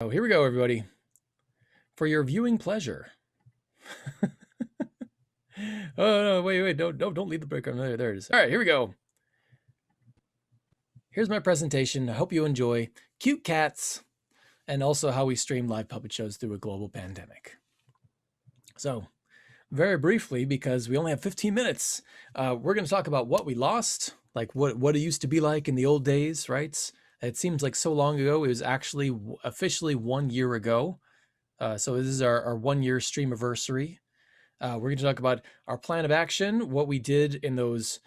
Oh, here we go, everybody. For your viewing pleasure. Oh no, wait, don't leave the break on there it is. All right, here we go. Here's my presentation. I hope you enjoy cute cats and also how we stream live puppet shows through a global pandemic. So, very briefly, because we only have 15 minutes, we're going to talk about what we lost, like what it used to be like in the old days, right? It seems like so long ago. It was actually officially 1 year ago. So this is our 1 year stream anniversary. We're going to talk about our plan of action, what we did in those,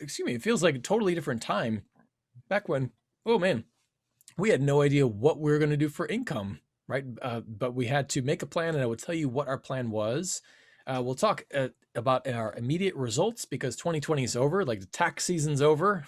excuse me, it feels like a totally different time back when, oh man, we had no idea what we were going to do for income, right? But we had to make a plan, and I will tell you what our plan was. We'll talk about our immediate results because 2020 is over, like the tax season's over.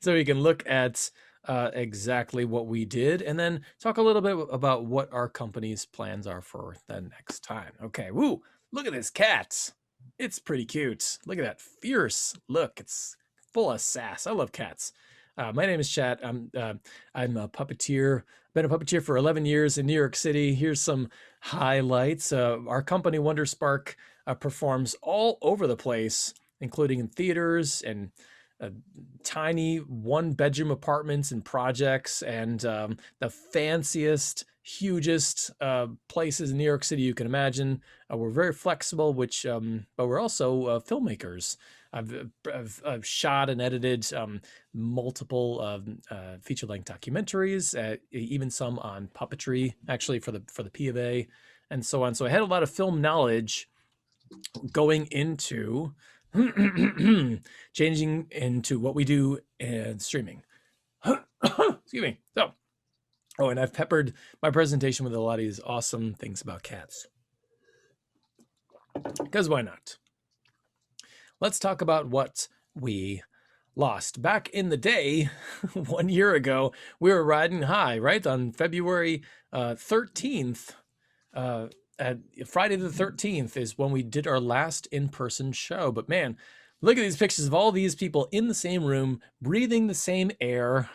So we can look at exactly what we did and then talk a little bit about what our company's plans are for the next time. Okay, woo, look at this cat. It's pretty cute. Look at that fierce look. It's full of sass. I love cats. My name is Chad. I'm a puppeteer. Been a puppeteer for 11 years in New York City. Here's some highlights. Our company, Wonderspark, performs all over the place, including in theaters and tiny one-bedroom apartments and projects and the fanciest, hugest places in New York City you can imagine. We're very flexible, but we're also filmmakers. I've shot and edited multiple feature-length documentaries, even some on puppetry, actually for the PofA, and so on. So I had a lot of film knowledge going into changing into what we do in streaming. Excuse me. So, oh, and I've peppered my presentation with a lot of these awesome things about cats. Because why not? Let's talk about what we lost. Back in the day, 1 year ago, we were riding high, right? On February 13th, at Friday the 13th is when we did our last in-person show. But man, look at these pictures of all these people in the same room, breathing the same air.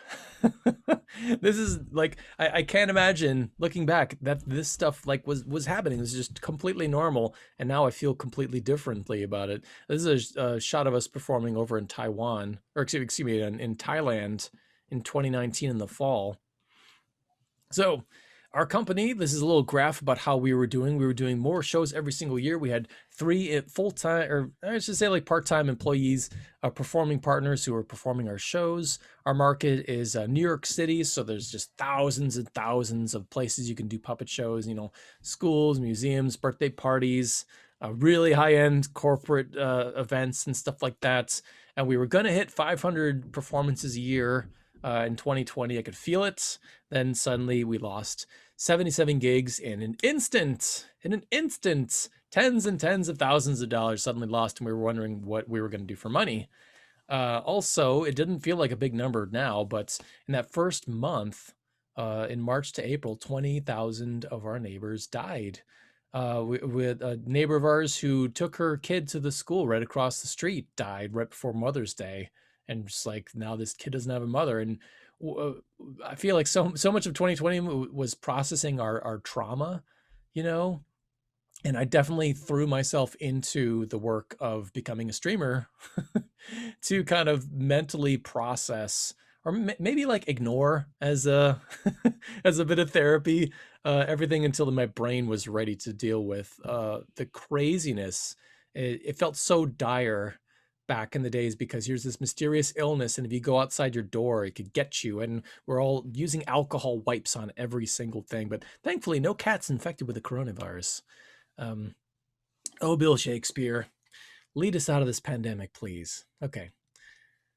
This is like, I can't imagine looking back that this stuff like was happening. It was just completely normal. And now I feel completely differently about it. This is a shot of us performing over in Taiwan, or excuse me, in Thailand in 2019 in the fall. So our company, this is a little graph about how we were doing. We were doing more shows every single year. We had 3 full-time, or I should say like part-time employees, performing partners who were performing our shows. Our market is New York City, so there's just thousands and thousands of places you can do puppet shows, you know, schools, museums, birthday parties, really high-end corporate events and stuff like that. And we were going to hit 500 performances a year in 2020. I could feel it. Then suddenly we lost 77 gigs in an instant. Tens and tens of thousands of dollars suddenly lost, and we were wondering what we were going to do for money. Also, it didn't feel like a big number now, but in that first month, in March to April, 20,000 of our neighbors died. With a neighbor of ours who took her kid to the school right across the street died right before Mother's Day. And just like, now this kid doesn't have a mother. And I feel like so much of 2020 was processing our trauma, you know, and I definitely threw myself into the work of becoming a streamer to kind of mentally process, or maybe like ignore as a as a bit of therapy, everything until my brain was ready to deal with the craziness. It felt so dire back in the days because here's this mysterious illness, and if you go outside your door it could get you, and we're all using alcohol wipes on every single thing, but thankfully no cats infected with the coronavirus. Oh, Bill Shakespeare, lead us out of this pandemic, please. Okay,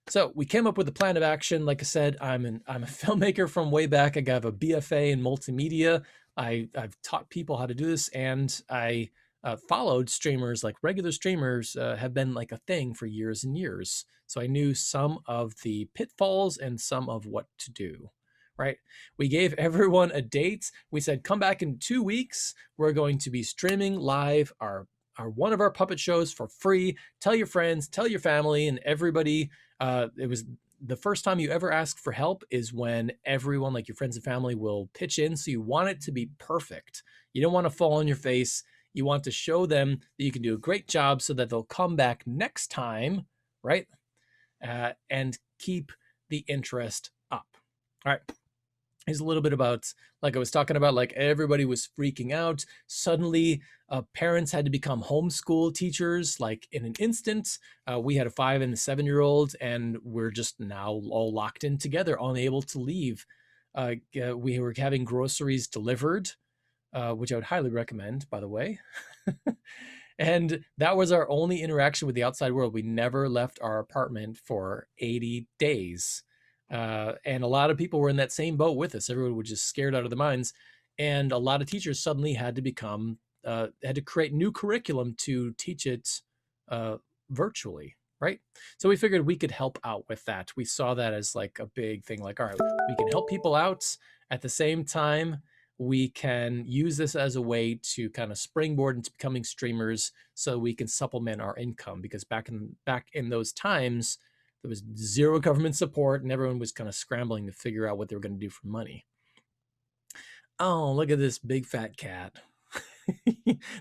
so we came up with a plan of action. Like I said, I'm a filmmaker from way back. I have a BFA in multimedia. I've taught people how to do this, and I followed streamers. Like regular streamers have been like a thing for years and years. So I knew some of the pitfalls and some of what to do, right? We gave everyone a date. We said, come back in 2 weeks. We're going to be streaming live our one of our puppet shows for free. Tell your friends, tell your family, and everybody. It was the first time you ever ask for help is when everyone, like your friends and family, will pitch in. So you want it to be perfect. You don't want to fall on your face. You want to show them that you can do a great job so that they'll come back next time, right? And keep the interest up. All right. Here's a little bit about, like I was talking about, like everybody was freaking out. Suddenly, parents had to become homeschool teachers, like in an instant. We had a 5 and a 7-year-old, and we're just now all locked in together, unable to leave. We were having groceries delivered, which I would highly recommend, by the way. And that was our only interaction with the outside world. We never left our apartment for 80 days. And a lot of people were in that same boat with us. Everyone was just scared out of their minds. And a lot of teachers suddenly had to create new curriculum to teach it virtually, right? So we figured we could help out with that. We saw that as like a big thing, like, all right, we can help people out. At the same time, we can use this as a way to kind of springboard into becoming streamers so we can supplement our income, because back in those times, there was zero government support and everyone was kind of scrambling to figure out what they were going to do for money. Oh, look at this big fat cat.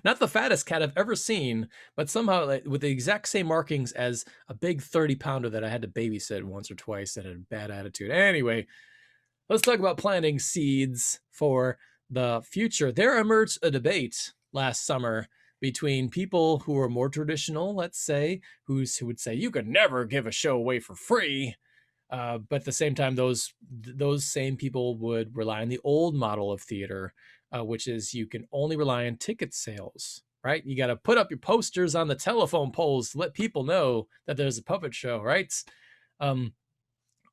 Not the fattest cat I've ever seen, but somehow like, with the exact same markings as a big 30-pounder that I had to babysit once or twice that had a bad attitude. Anyway, let's talk about planting seeds for the future. There emerged a debate last summer between people who are more traditional, let's say, who would say you could never give a show away for free. But at the same time, those same people would rely on the old model of theater, which is you can only rely on ticket sales, right? You got to put up your posters on the telephone poles to let people know that there's a puppet show, right?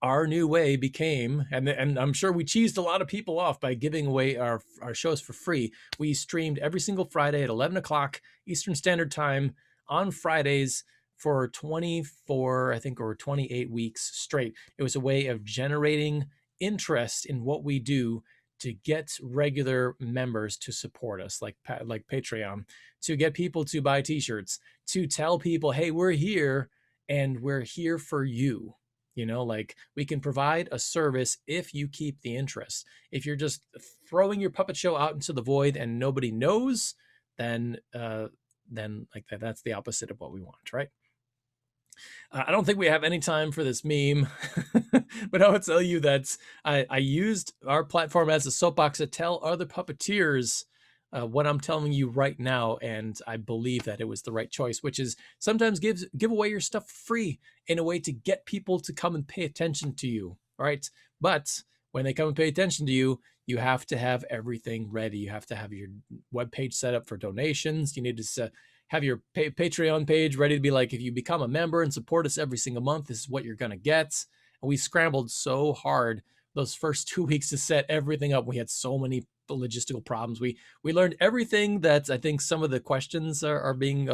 Our new way became, and I'm sure we cheesed a lot of people off by giving away our shows for free. We streamed every single Friday at 11 o'clock Eastern Standard Time on Fridays for 24, I think, or 28 weeks straight. It was a way of generating interest in what we do to get regular members to support us, like Patreon, to get people to buy t-shirts, to tell people, hey, we're here and we're here for you. You know, like we can provide a service if you keep the interest. If you're just throwing your puppet show out into the void and nobody knows, then like that's the opposite of what we want, right? I don't think we have any time for this meme, but I would tell you that I used our platform as a soapbox to tell other puppeteers what I'm telling you right now, and I believe that it was the right choice, which is sometimes give away your stuff free in a way to get people to come and pay attention to you, all right? But when they come and pay attention to you, you have to have everything ready. You have to have your webpage set up for donations. You need to have your Patreon page ready to be like, if you become a member and support us every single month, this is what you're going to get. And we scrambled so hard those first 2 weeks to set everything up. We had so many logistical problems. We learned everything that I think some of the questions are being,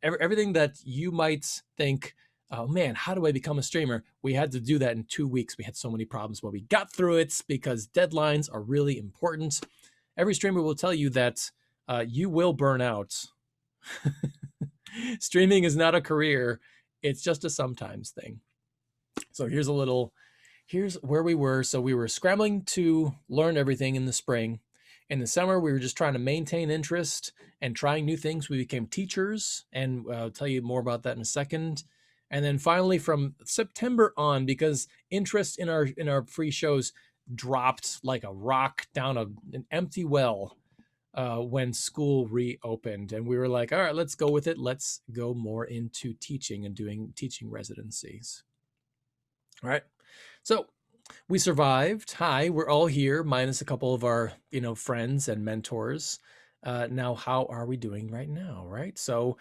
everything that you might think, oh man, how do I become a streamer? We had to do that in 2 weeks. We had so many problems, but we got through it because deadlines are really important. Every streamer will tell you that you will burn out. Streaming is not a career. It's just a sometimes thing. So here's where we were. So we were scrambling to learn everything in the spring. In the summer, we were just trying to maintain interest and trying new things. We became teachers, and I'll tell you more about that in a second. And then finally, from September on, because interest in our free shows dropped like a rock down an empty well when school reopened, and we were like, all right, let's go with it. Let's go more into teaching and doing teaching residencies. All right. So we survived. Hi, we're all here, minus a couple of our, friends and mentors. Now, how are we doing right now, right? So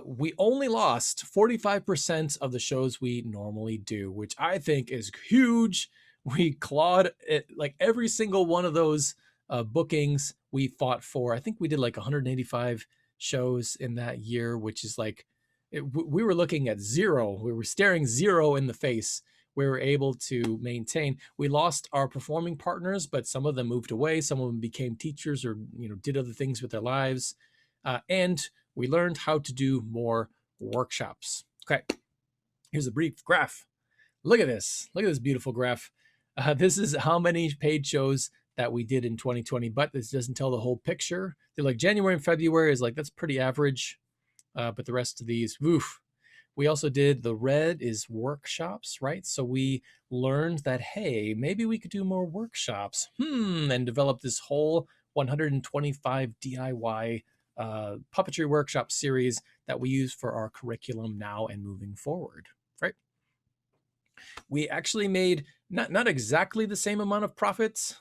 we only lost 45% of the shows we normally do, which I think is huge. We clawed it, like every single one of those bookings we fought for. I think we did like 185 shows in that year, which is like, we were looking at zero. We were staring zero in the face. We were able to maintain. We lost our performing partners, but some of them moved away. Some of them became teachers or did other things with their lives. And we learned how to do more workshops. Okay, here's a brief graph. Look at this. Look at this beautiful graph. This is how many paid shows that we did in 2020, but this doesn't tell the whole picture. They're like January and February is like, that's pretty average. But the rest of these, woof. We also did the red is workshops, right? So we learned that, hey, maybe we could do more workshops, and develop this whole 125 DIY puppetry workshop series that we use for our curriculum now and moving forward, right? We actually made not exactly the same amount of profits,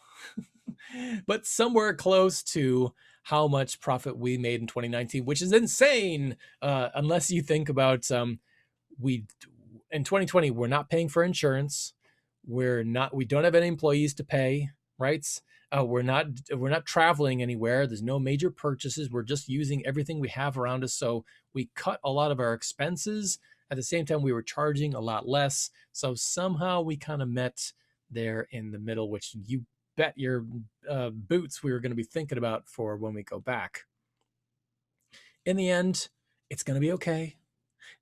but somewhere close to how much profit we made in 2019, which is insane. Unless you think about we in 2020, we're not paying for insurance. We don't have any employees to pay, right? We're not traveling anywhere. There's no major purchases. We're just using everything we have around us. So we cut a lot of our expenses. At the same time, we were charging a lot less. So somehow we kind of met there in the middle, which you bet your boots we were going to be thinking about for when we go back. In the end, it's going to be okay.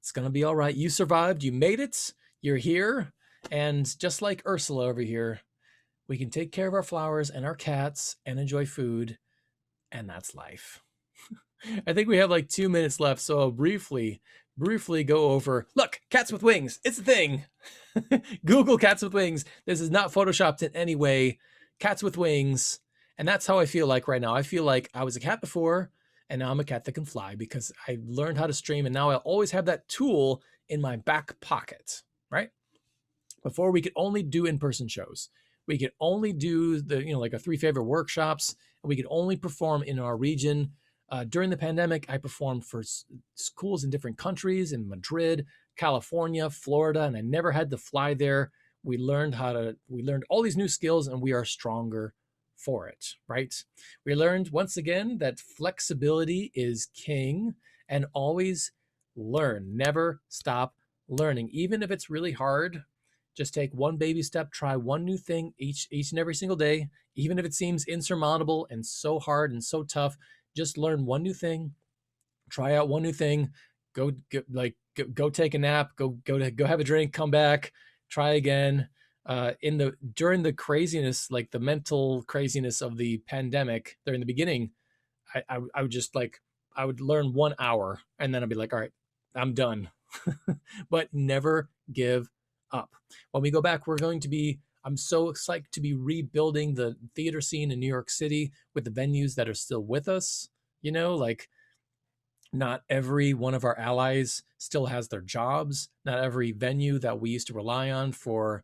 It's going to be all right. You survived. You made it. You're here. And just like Ursula over here, we can take care of our flowers and our cats and enjoy food. And that's life. I think we have like 2 minutes left. So I'll briefly go over, look, cats with wings. It's a thing. Google cats with wings. This is not photoshopped in any way. Cats with wings. And that's how I feel like right now. I feel like I was a cat before, and now I'm a cat that can fly because I learned how to stream, and now I always have that tool in my back pocket, right? Before we could only do in-person shows. We could only do like our 3 favorite workshops, and we could only perform in our region. During the pandemic, I performed for schools in different countries, in Madrid, California, Florida, and I never had to fly there. We learned all these new skills, and we are stronger for it, right? We learned once again that flexibility is king, and always learn. Never stop learning. Even if it's really hard, just take one baby step, try one new thing each and every single day. Even if it seems insurmountable and so hard and so tough, just learn one new thing, try out one new thing, go take a nap, go have a drink, come back, try again. During the craziness, like the mental craziness of the pandemic, during the beginning, I would just I would learn 1 hour and then I'd be like, all right, I'm done. But never give up. When we go back, I'm so excited to be rebuilding the theater scene in New York City with the venues that are still with us. Not every one of our allies still has their jobs. Not every venue that we used to rely on for,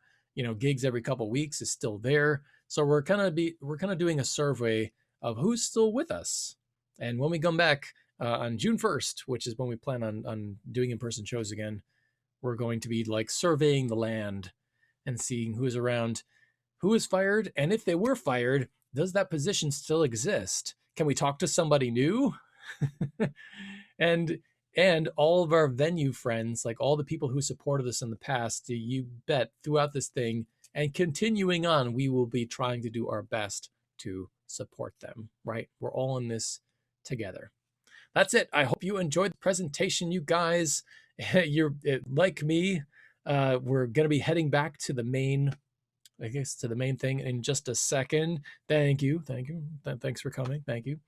gigs every couple of weeks is still there. So we're kind of doing a survey of who's still with us. And when we come back on June 1st, which is when we plan on doing in-person shows again, we're going to be surveying the land and seeing who's around, who is fired, and if they were fired, does that position still exist? Can we talk to somebody new? and all of our venue friends, like all the people who supported us in the past, you bet throughout this thing and continuing on, we will be trying to do our best to support them, right? We're all in this together. That's it. I hope you enjoyed the presentation, you guys. You're like me. We're going to be heading back to the main thing in just a second. Thank you. Thanks for coming. Thank you.